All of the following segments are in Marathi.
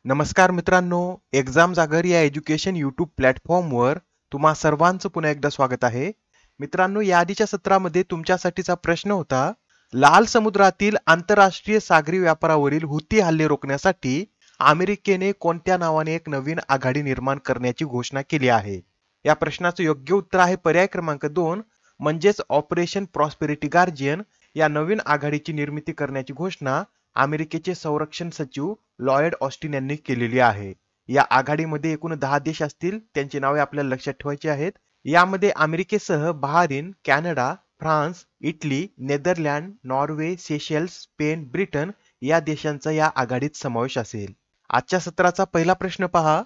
नमस्कार मित्रांनो, एक्झाम जागर या एज्युकेशन यूट्यूब प्लॅटफॉर्मवर तुम्हा सर्वांचं पुन्हा एकदा स्वागत आहे. मित्रांनो, या आधीच्या सत्रामध्ये तुमच्यासाठीचा प्रश्न होता, लाल समुद्रातील आंतरराष्ट्रीय सागरी व्यापारावरील हुती हल्ले रोखण्यासाठी अमेरिकेने कोणत्या नावाने एक नवीन आघाडी निर्माण करण्याची घोषणा केली आहे? या प्रश्नाचं योग्य उत्तर आहे पर्याय क्रमांक 2 म्हणजेच ऑपरेशन प्रॉस्पेरिटी गार्जियन. या नवीन आघाडीची निर्मिती करण्याची घोषणा अमेरिकेचे संरक्षण सचिव लॉयड ऑस्टिन यांनी केलेली आहे. या आघाडीमध्ये एकूण 10 देश असतील, त्यांची नावे आपल्याला लक्षात ठेवायची आहेत. यामध्ये अमेरिकेसह Bahrain, Canada, France, Italy, Netherland, Norway, Seychelles, Spain, Britain या देशांचा या आघाडीत समावेश असेल. आजच्या सत्राचा पहिला प्रश्न पहा.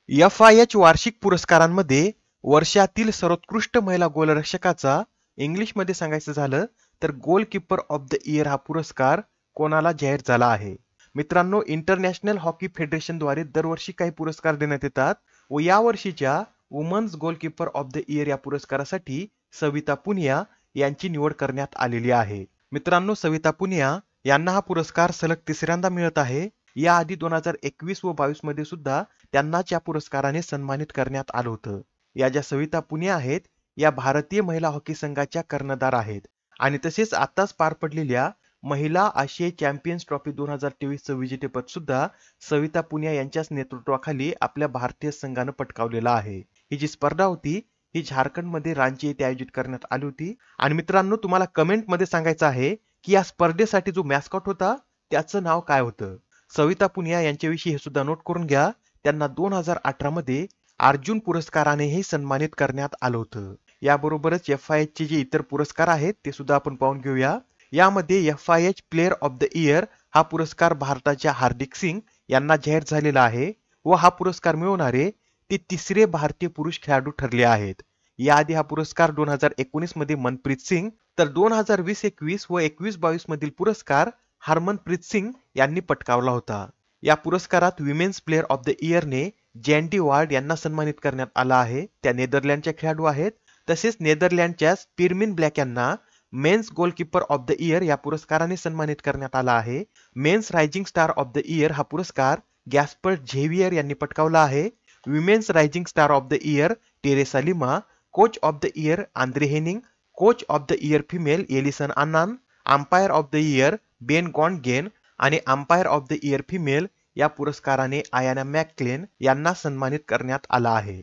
FIH वार्षिक पुरस्कारांमध्ये वर्षातील सर्वोत्कृष्ट महिला गोलरक्षकाचा इंग्लिशमध्ये सांगायचं झालं तर गोलकीपर ऑफ द इयर हा पुरस्कार कोणाला जाहीर झाला आहे? मित्रांनो, इंटरनॅशनल हॉकी फेडरेशन द्वारे दरवर्षी काही पुरस्कार देण्यात येतात व या वर्षीच्या women's goalkeeper of the year या पुरस्कारासाठी सविता पुनिया यांची निवड करण्यात आलेली आहे. मित्रांनो, सविता पुनिया यांना हा पुरस्कार सलग तिसऱ्यांदा मिळत आहे. याआधी 2021 व 22 मध्ये सुद्धा त्यांनाच या पुरस्काराने सन्मानित करण्यात आलं होतं. या ज्या सविता पुनिया आहेत या भारतीय महिला हॉकी संघाच्या कर्णधार आहेत आणि तसेच आताच पार पडलेल्या महिला आशियाई चॅम्पियन्स ट्रॉफी 2023चं विजेतेपद सुद्धा सविता पुनिया यांच्याच नेतृत्वाखाली आपल्या भारतीय संघानं पटकावलेला आहे. ही जी स्पर्धा होती ही झारखंडमध्ये रांची येथे आयोजित करण्यात आली होती. आणि मित्रांनो, तुम्हाला कमेंटमध्ये सांगायचं आहे की या स्पर्धेसाठी जो मॅस्कॉट होता त्याचं नाव काय होतं? सविता पुनिया यांच्याविषयी हे सुद्धा नोट करून घ्या. त्यांना 2018 मध्ये अर्जुन पुरस्कारानेही सन्मानित करण्यात आलं होतं. याबरोबरच FIH चे जे इतर पुरस्कार आहेत ते सुद्धा आपण पाहून घेऊया. यामध्ये FIH player of the year हा पुरस्कार भारताच्या हार्दिक सिंग यांना जाहीर झालेला आहे व हा पुरस्कार मिळवणारे ते तिसरे भारतीय पुरुष खेळाडू ठरले आहेत. याआधी हा पुरस्कार 2019 मध्ये मनप्रीत सिंग तर 2020-21 व 21-22 मधील पुरस्कार हरमनप्रीत सिंग यांनी पटकावला होता. या पुरस्कारात विमेन्स प्लेयर ऑफ द इयरने जॅन्डी वार्ड यांना सन्मानित करण्यात आला आहे. त्या नेदरलँडच्या खेळाडू आहेत. तसेच नेदरलँडच्या स्पिरमिन ब्लॅक यांना men's goalkeeper of the year या पुरस्काराने सन्मानित करण्यात आला आहे. Men's rising star of the year हा पुरस्कार गॅस्पर झेवियर यांनी पटकावला आहे. Women's rising star of the year Teresa Lima, coach of the year Andre Henning, coach of the year female Alison Annan, umpire of the year Ben Gondgen आणि umpire of the year female या पुरस्काराने आयाना मॅकक्लेन यांना सन्मानित करण्यात आला आहे.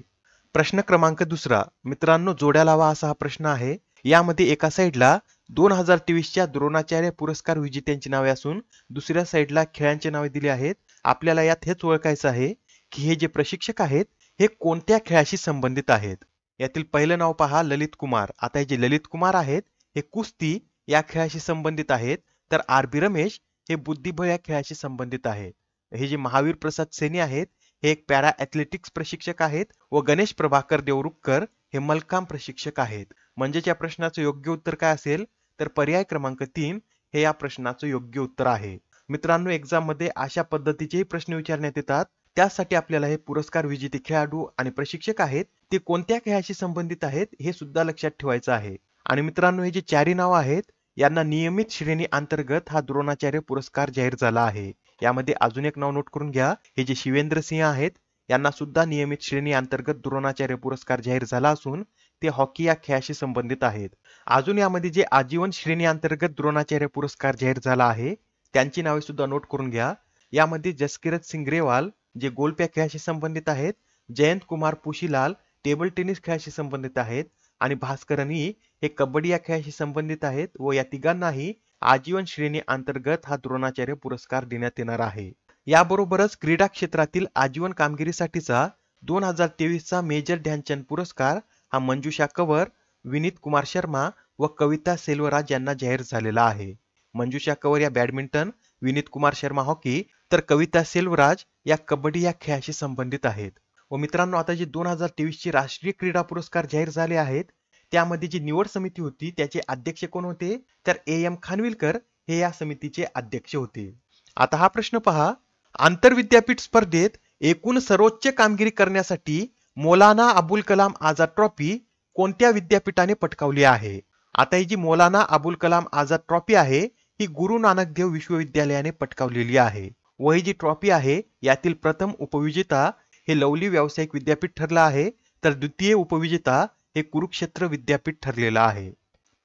प्रश्न क्रमांक 2. मित्रांनो, जोड्या लावा असा हा प्रश्न आहे. यामध्ये एका साईडला 2023च्या द्रोणाचार्य पुरस्कार विजेत्यांची नावे असून दुसऱ्या साईडला खेळांची नावे दिली आहेत. आपल्याला यात हेच ओळखायचं आहे की हे जे प्रशिक्षक आहेत हे कोणत्या खेळाशी संबंधित आहेत. यातील पहिलं नाव पहा, ललित कुमार. आता हे जे ललित कुमार आहेत हे कुस्ती या खेळाशी संबंधित आहेत, तर RB रमेश हे बुद्धिबळ या खेळाशी संबंधित आहेत. हे जे महावीर प्रसाद सेनी आहेत हे एक पॅरा ॲथलेटिक्स प्रशिक्षक आहेत व गणेश प्रभाकर देवरुखकर हे मल्लखांब प्रशिक्षक आहेत. म्हणजे या प्रश्नाचं योग्य उत्तर काय असेल तर पर्याय क्रमांक 3 हे या प्रश्नाचं योग्य उत्तर आहे. मित्रांनो, एक्झाम मध्ये अशा पद्धतीचेही प्रश्न विचारण्यात येतात. त्यासाठी आपल्याला हे पुरस्कार विजेते खेळाडू आणि प्रशिक्षक आहेत ते कोणत्या खेळाशी संबंधित आहेत हे सुद्धा लक्षात ठेवायचं आहे. आणि मित्रांनो, हे जे चारही नाव आहेत यांना नियमित श्रेणी अंतर्गत हा द्रोणाचार्य पुरस्कार जाहीर झाला आहे. यामध्ये अजून एक नाव नोट करून घ्या. हे जे शिवेंद्र सिंह आहेत यांना सुद्धा नियमित श्रेणी अंतर्गत द्रोणाचार्य पुरस्कार जाहीर झाला असून ते हॉकी या खेळाशी संबंधित आहेत. अजून यामध्ये जे आजीवन श्रेणी अंतर्गत द्रोणाचार्य पुरस्कार जाहीर झाला आहे त्यांची नावे सुद्धा नोट करून घ्या. यामध्ये जसकिरत सिंग ग्रेवाल जे गोल्फ या खेळाशी संबंधित आहेत, जयंत कुमार पुशीलाल टेबल टेनिस खेळाशी संबंधित आहेत आणि भास्करन ई हे कबड्डी या खेळाशी संबंधित आहेत व या तिघांनाही आजीवन श्रेणी अंतर्गत हा द्रोणाचार्य पुरस्कार देण्यात येणार आहे. याबरोबरच क्रीडा क्षेत्रातील आजीवन कामगिरीसाठीचा 2023चा मेजर ध्यानचंद पुरस्कार हा मंजुषा कंवर, विनीत कुमार शर्मा व कविता सेल्वराज यांना जाहीर झालेला आहे. मंजुषा कंवर या बॅडमिंटन, विनीत कुमार शर्मा हॉकी तर कविता सेल्वराज या कबड्डी या खेळाशी संबंधित आहेत. व मित्रांनो, आता जे 2023चे राष्ट्रीय क्रीडा पुरस्कार जाहीर झाले आहेत त्यामध्ये जी निवड समिती होती त्याचे अध्यक्ष कोण होते तर AM खानविलकर हे या समितीचे अध्यक्ष होते. आता हा प्रश्न पहा, आंतरविद्यापीठ स्पर्धेत एकूण सर्वोच्च कामगिरी करण्यासाठी मौलाना अबुल कलाम आझाद ट्रॉफी कोणत्या विद्यापीठाने पटकावली आहे? आता ही जी मौलाना अबुल कलाम आझाद ट्रॉफी आहे ही गुरु नानक देव विश्वविद्यालयाने पटकावलेली आहे व ही जी ट्रॉफी आहे यातील प्रथम उपविजेता हे लवली व्यावसायिक विद्यापीठ ठरलं आहे, तर द्वितीय उपविजेता हे कुरुक्षेत्र विद्यापीठ ठरलेलं आहे.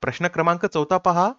प्रश्न क्रमांक 14 पहा.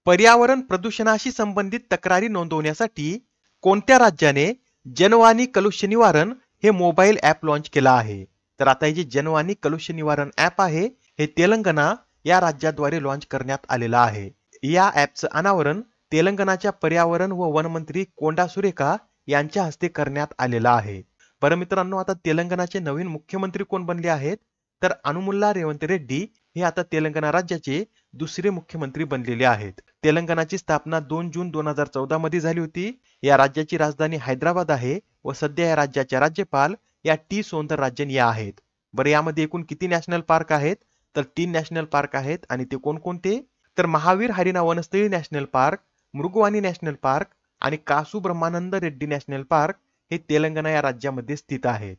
पर्यावरण प्रदूषणाशी संबंधित तक्रारी नोंदवण्यासाठी कोणत्या राज्याने जनवाणी कलुष्य निवारण हे मोबाईल ॲप लॉन्च केला आहे? तर आता हे जे जनवाणी कलुष्य निवारण ॲप आहे हे तेलंगणा या राज्याद्वारे लॉन्च करण्यात आलेलं आहे. या ॲपचं अनावरण तेलंगणाच्या पर्यावरण व वन मंत्री कोंडा सुरेखा यांच्या हस्ते करण्यात आलेलं आहे. बरं मित्रांनो, आता तेलंगणाचे नवीन मुख्यमंत्री कोण बनले आहेत? तर अनुमुल्ला रेवंत रेड्डी हे आता तेलंगणा राज्याचे दुसरे मुख्यमंत्री बनलेले आहेत. तेलंगणाची स्थापना 2 जून 2014 मध्ये झाली होती. या राज्याची राजधानी हैदराबाद आहे व सध्या या राज्याच्या राज्यपाल या टी सौंदरराजन या आहेत. बरं, यामध्ये एकूण किती नॅशनल पार्क आहेत? तर 3 नॅशनल पार्क आहेत. आणि ते कोणकोणते? तर Mahavir Harina Vanasthali national park, Mrugavani national park आणि कासू ब्रह्मानंद रेड्डी नॅशनल पार्क हे तेलंगणा या राज्यामध्ये स्थित आहेत.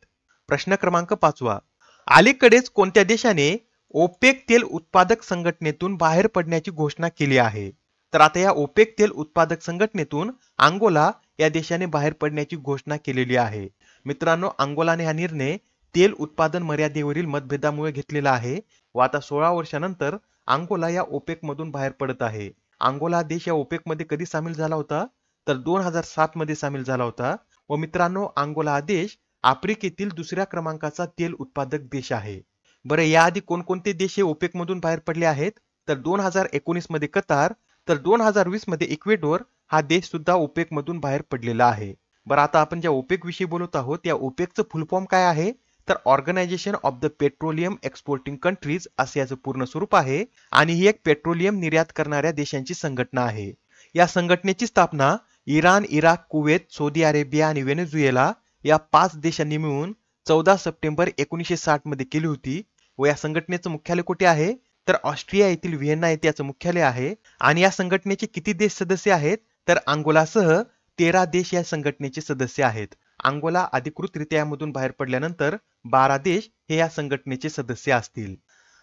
प्रश्न क्रमांक 5. अलीकडेच कोणत्या देशाने ओपेक तेल उत्पादक संघटनेतून बाहेर पडण्याची घोषणा केली आहे? तर आता या ओपेक तेल उत्पादक संघटनेतून अंगोला या देशाने बाहेर पडण्याची घोषणा केलेली आहे. मित्रांनो, अंगोलाने हा निर्णय तेल उत्पादन मर्यादेवरील मतभेदामुळे घेतलेला आहे व आता 16 वर्षानंतर अंगोला या ओपेक मधून बाहेर पडत आहे. अंगोला हा देश या ओपेक मध्ये कधी सामील झाला होता? तर 2007 मध्ये सामील झाला होता. व मित्रांनो, अंगोला हा देश आफ्रिकेतील दुसऱ्या क्रमांकाचा तेल उत्पादक देश आहे. बरं, याआधी कोणकोणते देश हे ओपेक मधून बाहेर पडले आहेत? तर 2019 मध्ये कतार, तर 2020 मध्ये इक्वेडोर हा देश सुद्धा ओपेक मधून बाहेर पडलेला आहे. बरं, आता आपण ज्या ओपेक विषयी बोलत आहोत या ओपेकचं फुल फॉर्म काय आहे? तर organisation of the petroleum exporting countries असे याचं पूर्ण स्वरूप आहे आणि ही एक पेट्रोलियम निर्यात करणाऱ्या देशांची संघटना आहे. या संघटनेची स्थापना Iran, Iraq, Kuwait, Saudi Arabia आणि व्हेनेझुएला या 5 देशांनी मिळून 14 सप्टेंबर 1960 मध्ये केली होती. व या संघटनेचं मुख्यालय कुठे आहे? तर ऑस्ट्रिया येथील व्हिएन्ना येथे याचं मुख्यालय आहे. आणि या संघटनेचे किती देश सदस्य आहेत? तर अंगोलासह 13 देश या संघटनेचे सदस्य आहेत. अंगोला अधिकृतरित्या यामधून बाहेर पडल्यानंतर 12 देश हे या संघटनेचे सदस्य असतील.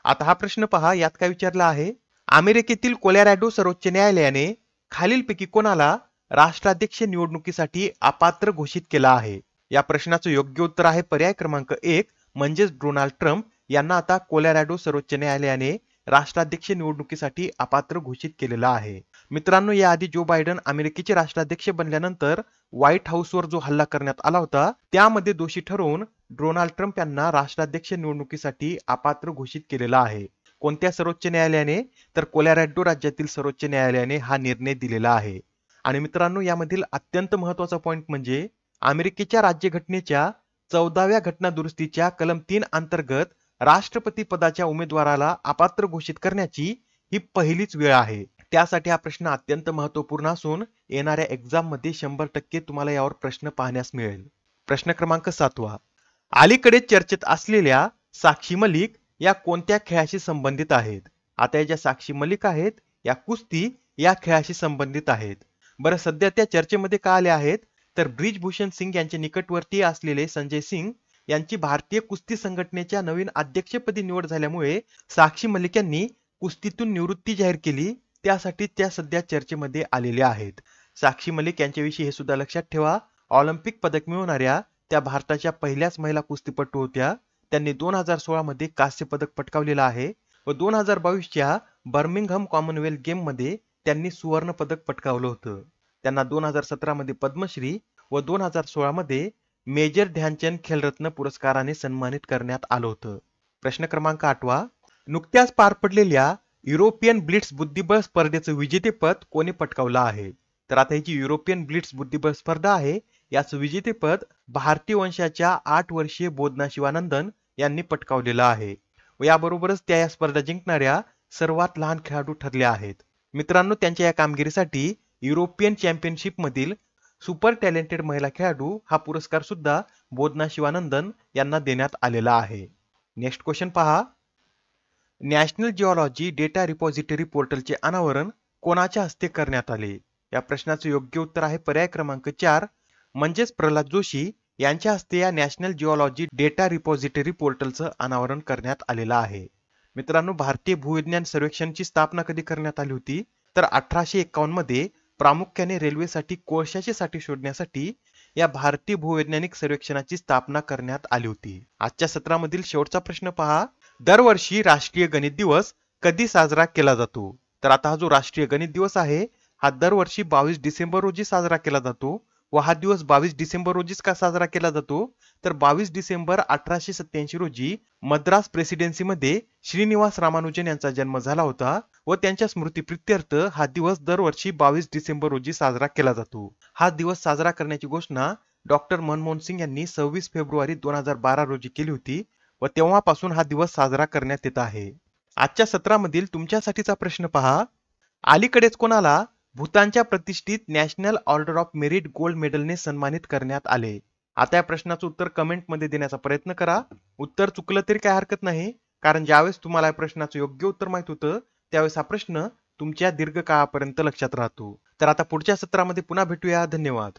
आता हा प्रश्न पहा, यात काय विचारला आहे? अमेरिकेतील कोलोरॅडो सर्वोच्च न्यायालयाने खालीलपैकी कोणाला राष्ट्राध्यक्ष निवडणुकीसाठी अपात्र घोषित केला आहे? या प्रश्नाचं योग्य उत्तर आहे पर्याय क्रमांक 1 म्हणजेच डोनाल्ड ट्रम्प यांना आता कोलोरॅडो सर्वोच्च न्यायालयाने राष्ट्राध्यक्ष निवडणुकीसाठी अपात्र घोषित केलेला आहे. मित्रांनो, याआधी जो बायडन अमेरिकेचे राष्ट्राध्यक्ष बनल्यानंतर व्हाईट हाऊसवर जो हल्ला करण्यात आला होता त्यामध्ये दोषी ठरवून डोनाल्ड ट्रम्प यांना राष्ट्राध्यक्ष निवडणुकीसाठी अपात्र घोषित केलेला आहे. कोणत्या सर्वोच्च न्यायालयाने? तर कोलोरॅडो राज्यातील सर्वोच्च न्यायालयाने हा निर्णय दिलेला आहे. आणि मित्रांनो, यामधील अत्यंत महत्वाचा पॉइंट म्हणजे अमेरिकेच्या राज्यघटनेच्या 14व्या घटना दुरुस्तीच्या कलम 3 अंतर्गत राष्ट्रपती पदाच्या उमेदवाराला अपात्र घोषित करण्याची ही पहिलीच वेळ आहे. त्यासाठी हा प्रश्न अत्यंत महत्वपूर्ण असून येणाऱ्या एक्झाम मध्ये 100% तुम्हाला यावर प्रश्न पाहण्यास मिळेल. प्रश्न क्रमांक 7. अलीकडे चर्चेत असलेल्या साक्षी मलिक या कोणत्या खेळाशी संबंधित आहेत? आता या ज्या साक्षी मलिक आहेत या कुस्ती या खेळाशी संबंधित आहेत. बरं, सध्या त्या चर्चेमध्ये का आल्या आहेत? तर ब्रिजभूषण सिंग यांच्या निकटवर्तीय असलेले संजय सिंग यांची भारतीय कुस्ती संघटनेच्या नवीन अध्यक्षपदी निवड झाल्यामुळे साक्षी मलिक यांनी कुस्तीतून निवृत्ती जाहीर केली. त्यासाठी त्या सध्या चर्चेमध्ये आलेल्या आहेत. साक्षी मलिक यांच्याविषयी हे सुद्धा लक्षात ठेवा, ऑलिम्पिक पदक मिळवणाऱ्या त्या भारताच्या पहिल्याच महिला कुस्तीपटू होत्या. त्यांनी 2016 मध्ये कांस्य पदक पटकावलेलं आहे व 2022च्या बर्मिंगहम कॉमनवेल्थ गेम मध्ये त्यांनी सुवर्ण पदक पटकावलं होतं. त्यांना 2017 मध्ये पद्मश्री व 2016 मध्ये मेजर ध्यानचंद खेलरत्न पुरस्काराने सन्मानित करण्यात आलं होतं. प्रश्न क्रमांक 8. नुकत्याच पार पडलेल्या युरोपियन ब्लिट्स बुद्धिबळ स्पर्धेचं विजेतेपद कोणी पटकावलं आहे? तर आता ही जी युरोपियन ब्लिट्स बुद्धिबळ स्पर्धा आहे याचं विजेतेपद भारतीय वंशाच्या 8 वर्षीय बोधना शिवानंदन यांनी पटकावलेलं आहे व याबरोबरच त्या या स्पर्धा जिंकणाऱ्या सर्वात लहान खेळाडू ठरल्या आहेत. मित्रांनो, त्यांच्या या कामगिरीसाठी युरोपियन चॅम्पियनशिप मधील सुपर टॅलेंटेड महिला खेळाडू हा पुरस्कार सुद्धा बोधना शिवानंदन यांना देण्यात आलेला आहे. नेक्स्ट क्वेश्चन पहा. नॅशनल जिओलॉजी डेटा रिपॉझिटरी पोर्टलचे अनावरण कोणाच्या हस्ते करण्यात आले? या प्रश्नाचं योग्य उत्तर आहे पर्याय क्रमांक 4 म्हणजेच प्रल्हाद जोशी यांच्या हस्ते या नॅशनल जिओलॉजी डेटा रिपॉझिटरी पोर्टलचं अनावरण करण्यात आलेलं आहे. मित्रांनो, भारतीय भूविज्ञान सर्वेक्षणची स्थापना कधी करण्यात आली होती? तर 1851 मध्ये प्रामुख्याने रेल्वेसाठी कोळशाचे साठे शोधण्यासाठी या भारतीय भूवैज्ञानिक सर्वेक्षणाची स्थापना करण्यात आली होती. आजच्या सत्रामधील शेवटचा प्रश्न पहा. दरवर्षी राष्ट्रीय गणित दिवस कधी साजरा केला जातो? तर आता हा जो राष्ट्रीय गणित दिवस आहे हा दरवर्षी 22 डिसेंबर रोजी साजरा केला जातो. व हा दिवस 22 डिसेंबर रोजीच का साजरा केला जातो? तर 22 डिसेंबर 1887 रोजी मद्रास प्रेसिडेन्सीमध्ये श्रीनिवास रामानुजन यांचा जन्म झाला होता व त्यांच्या स्मृतीप्रित्यर्थ हा दिवस दरवर्षी 22 डिसेंबर रोजी साजरा केला जातो. हा दिवस साजरा करण्याची घोषणा डॉक्टर मनमोहन सिंग यांनी 26 फेब्रुवारी 2012 रोजी केली होती व तेव्हापासून हा दिवस साजरा करण्यात येत आहे. आजच्या सत्रामधील तुमच्यासाठीचा प्रश्न पहा. अलीकडेच कोणाला भूतानच्या प्रतिष्ठित national order of merit gold मेडलने सन्मानित करण्यात आले? आता या प्रश्नाचं उत्तर कमेंटमध्ये देण्याचा प्रयत्न करा. उत्तर चुकलं तरी काय हरकत नाही, कारण ज्यावेळेस तुम्हाला या प्रश्नाचं योग्य उत्तर माहित होतं त्यावेळेस हा प्रश्न तुमच्या दीर्घकाळापर्यंत लक्षात राहतो. तर आता पुढच्या सत्रामध्ये पुन्हा भेटूया. धन्यवाद.